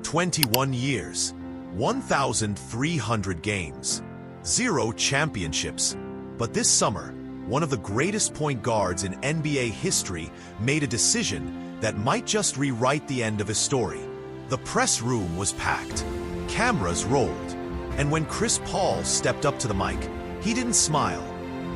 21 years, 1,300 games, 0 championships. But this summer, one of the greatest point guards in NBA history made a decision that might just rewrite the end of his story. The press room was packed, cameras rolled, and when Chris Paul stepped up to the mic, he didn't smile.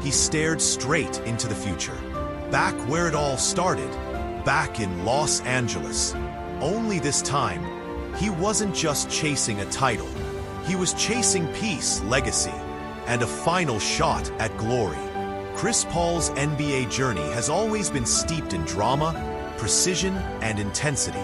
He stared straight into the future. Back where it all started, back in Los Angeles. Only this time, he wasn't just chasing a title. He was chasing peace, legacy, and a final shot at glory. Chris Paul's NBA journey has always been steeped in drama, precision, and intensity.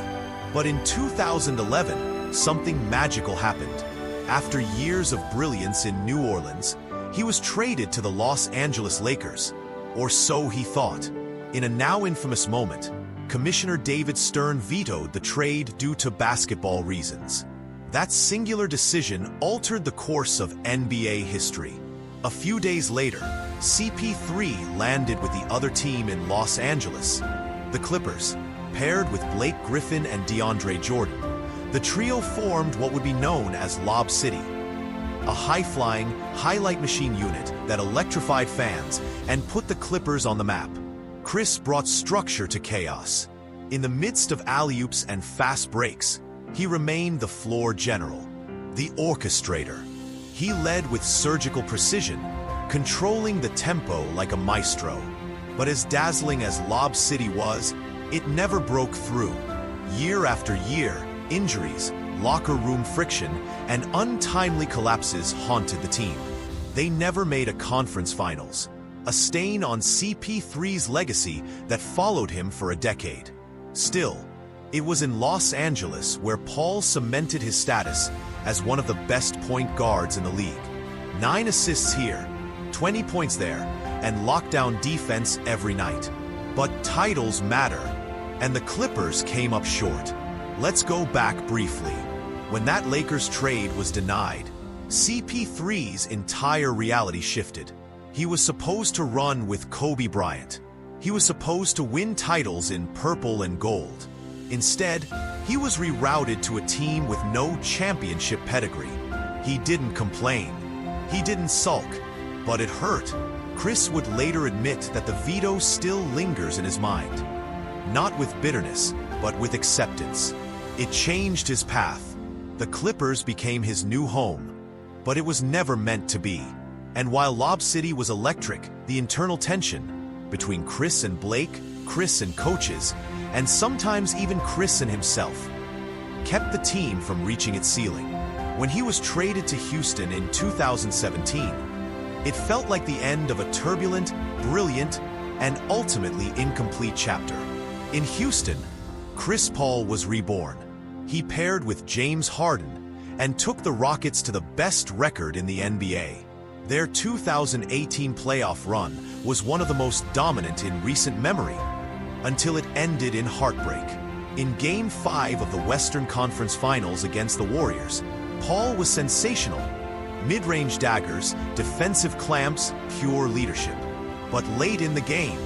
But in 2011, something magical happened. After years of brilliance in New Orleans, he was traded to the Los Angeles Lakers, or so he thought. In a now infamous moment, Commissioner David Stern vetoed the trade due to basketball reasons. That singular decision altered the course of NBA history. A few days later, CP3 landed with the other team in Los Angeles, the Clippers. Paired with Blake Griffin and DeAndre Jordan, the trio formed what would be known as Lob City, a high-flying, highlight machine unit that electrified fans and put the Clippers on the map. Chris brought structure to chaos. In the midst of alley-oops and fast breaks, he remained the floor general, the orchestrator. He led with surgical precision, controlling the tempo like a maestro. But as dazzling as Lob City was, it never broke through. Year after year, injuries, locker room friction, and untimely collapses haunted the team. They never made a conference finals, a stain on CP3's legacy that followed him for a decade. Still, it was in Los Angeles where Paul cemented his status as one of the best point guards in the league. 9 assists here, 20 points there, and lockdown defense every night. But titles matter, and the Clippers came up short. Let's go back briefly. When that Lakers trade was denied, CP3's entire reality shifted. He was supposed to run with Kobe Bryant. He was supposed to win titles in purple and gold. Instead, he was rerouted to a team with no championship pedigree. He didn't complain. He didn't sulk, but it hurt. Chris would later admit that the veto still lingers in his mind. Not with bitterness, but with acceptance. It changed his path. The Clippers became his new home, but it was never meant to be. And while Lob City was electric, the internal tension between Chris and Blake, Chris and coaches, and sometimes even Chris and himself, kept the team from reaching its ceiling. When he was traded to Houston in 2017, it felt like the end of a turbulent, brilliant, and ultimately incomplete chapter. In Houston, Chris Paul was reborn. He paired with James Harden and took the Rockets to the best record in the NBA. Their 2018 playoff run was one of the most dominant in recent memory, until it ended in heartbreak. In Game 5 of the Western Conference Finals against the Warriors, Paul was sensational. Mid-range daggers, defensive clamps, pure leadership. But late in the game,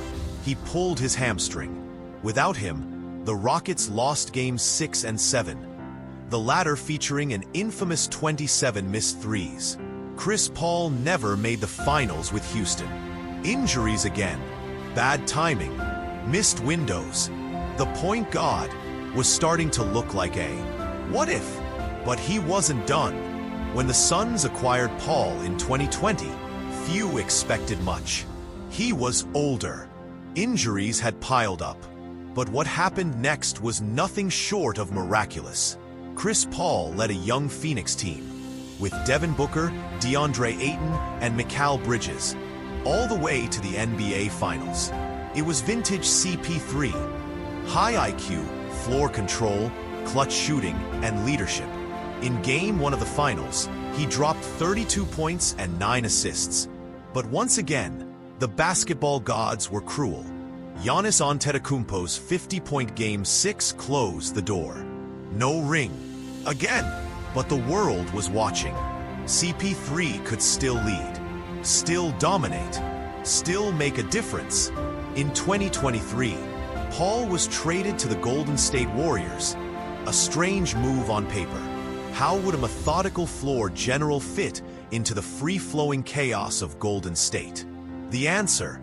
he pulled his hamstring. Without him, the Rockets lost Games 6 and 7, the latter featuring an infamous 27 missed threes. Chris Paul never made the finals with Houston. Injuries again, bad timing, missed windows. The point guard was starting to look like a what if? But he wasn't done. When the Suns acquired Paul in 2020, few expected much. He was older. Injuries had piled up. But what happened next was nothing short of miraculous. Chris Paul led a young Phoenix team, with Devin Booker, DeAndre Ayton, and Mikal Bridges, all the way to the NBA Finals. It was vintage CP3. High IQ, floor control, clutch shooting, and leadership. In Game 1 of the Finals, he dropped 32 points and 9 assists. But once again, the basketball gods were cruel. Giannis Antetokounmpo's 50-point Game 6 closed the door. No ring. Again. But the world was watching. CP3 could still lead, still dominate, still make a difference. In 2023, Paul was traded to the Golden State Warriors, A strange move on paper. How would a methodical floor general fit into the free-flowing chaos of Golden State? The answer: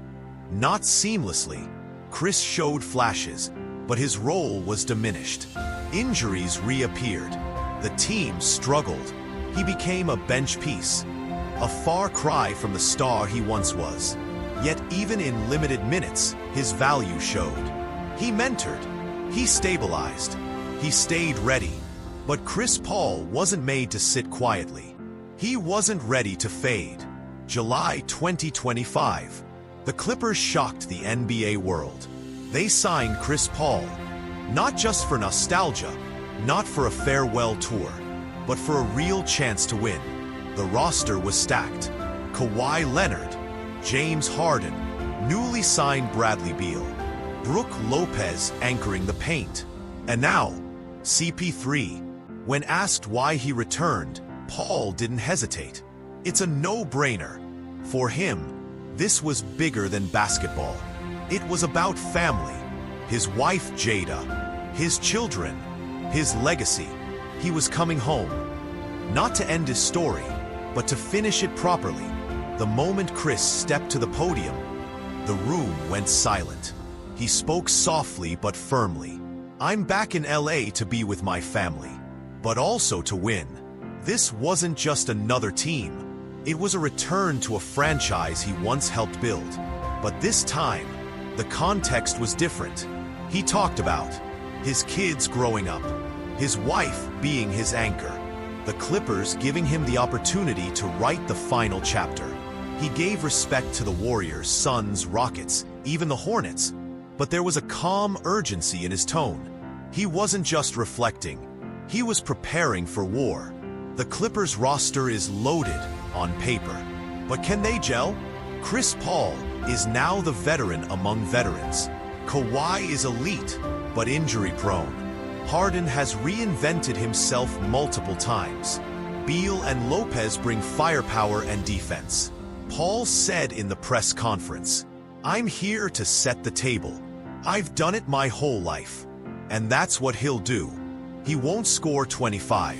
not seamlessly. Chris showed flashes, but his role was diminished. Injuries reappeared. The team struggled. He became a bench piece, a far cry from the star he once was. Yet even in limited minutes, his value showed. He mentored. He stabilized. He stayed ready. But Chris Paul wasn't made to sit quietly. He wasn't ready to fade. July 2025. The Clippers shocked the NBA world. They signed Chris Paul, not just for nostalgia, not for a farewell tour, but for a real chance to win. The roster was stacked. Kawhi Leonard, James Harden, newly signed Bradley Beal, Brook Lopez anchoring the paint, and now CP3. When asked why he returned, Paul didn't hesitate. It's a no-brainer. For him, this was bigger than basketball. It was about family, his wife Jada, his children, his legacy. He was coming home, not to end his story, but to finish it properly. The moment Chris stepped to the podium, the room went silent. He spoke softly but firmly. "I'm back in LA to be with my family, but also to win." This wasn't just another team. It was a return to a franchise he once helped build. But this time, the context was different. He talked about his kids growing up, his wife being his anchor, the Clippers giving him the opportunity to write the final chapter. He gave respect to the Warriors, Suns, Rockets, even the Hornets, but there was a calm urgency in his tone. He wasn't just reflecting, he was preparing for war. The Clippers roster is loaded on paper, but can they gel? Chris Paul is now the veteran among veterans. Kawhi is elite, but injury-prone. Harden has reinvented himself multiple times. Beal and Lopez bring firepower and defense. Paul said in the press conference, "I'm here to set the table. I've done it my whole life." And that's what he'll do. He won't score 25.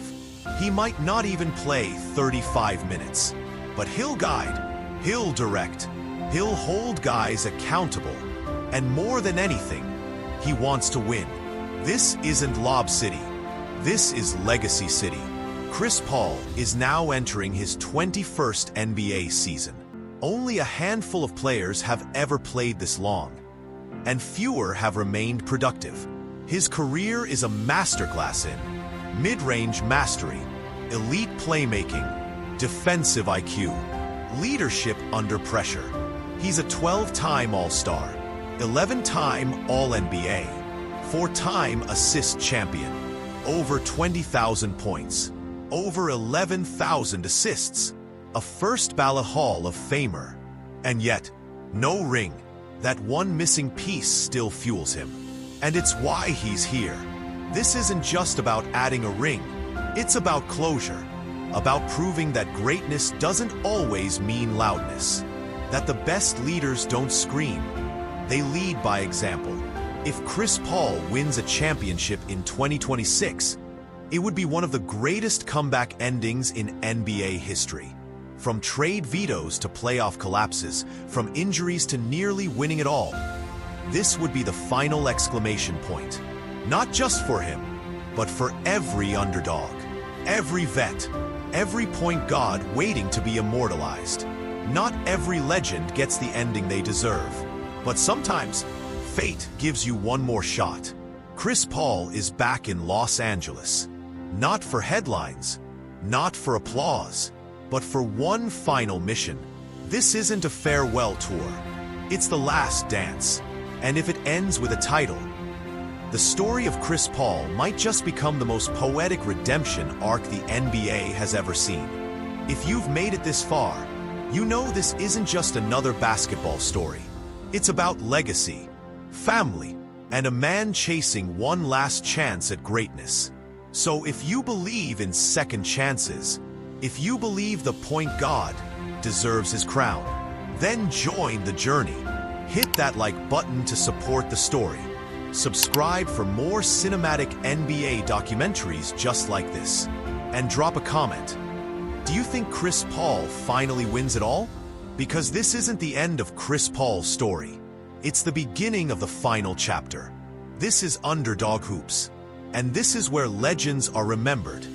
He might not even play 35 minutes. But he'll guide, he'll direct, he'll hold guys accountable. And more than anything, he wants to win. This isn't Lob City. This is Legacy City. Chris Paul is now entering his 21st NBA season. Only a handful of players have ever played this long, and fewer have remained productive. His career is a masterclass in mid-range mastery, elite playmaking, defensive IQ, leadership under pressure. He's a 12-time All-Star, 11-time All-NBA, 4-time assist champion, over 20,000 points, over 11,000 assists, a first-ballot Hall of Famer. And yet, no ring. That one missing piece still fuels him. And it's why he's here. This isn't just about adding a ring. It's about closure, about proving that greatness doesn't always mean loudness, that the best leaders don't scream, they lead by example. If Chris Paul wins a championship in 2026, it would be one of the greatest comeback endings in NBA history. From trade vetoes to playoff collapses, from injuries to nearly winning it all, this would be the final exclamation point. Not just for him, but for every underdog, every vet, every point guard waiting to be immortalized. Not every legend gets the ending they deserve, but sometimes fate gives you one more shot. Chris Paul is back in Los Angeles, not for headlines, not for applause, but for one final mission. This isn't a farewell tour. It's the last dance. And if it ends with a title, the story of Chris Paul might just become the most poetic redemption arc the NBA has ever seen. If you've made it this far, you know this isn't just another basketball story. It's about legacy, family, and a man chasing one last chance at greatness. So if you believe in second chances, if you believe the point guard deserves his crown, then join the journey. Hit that like button to support the story. Subscribe for more cinematic NBA documentaries just like this. And drop a comment. Do you think Chris Paul finally wins it all? Because this isn't the end of Chris Paul's story. It's the beginning of the final chapter. This is Underdog Hoops. And this is where legends are remembered,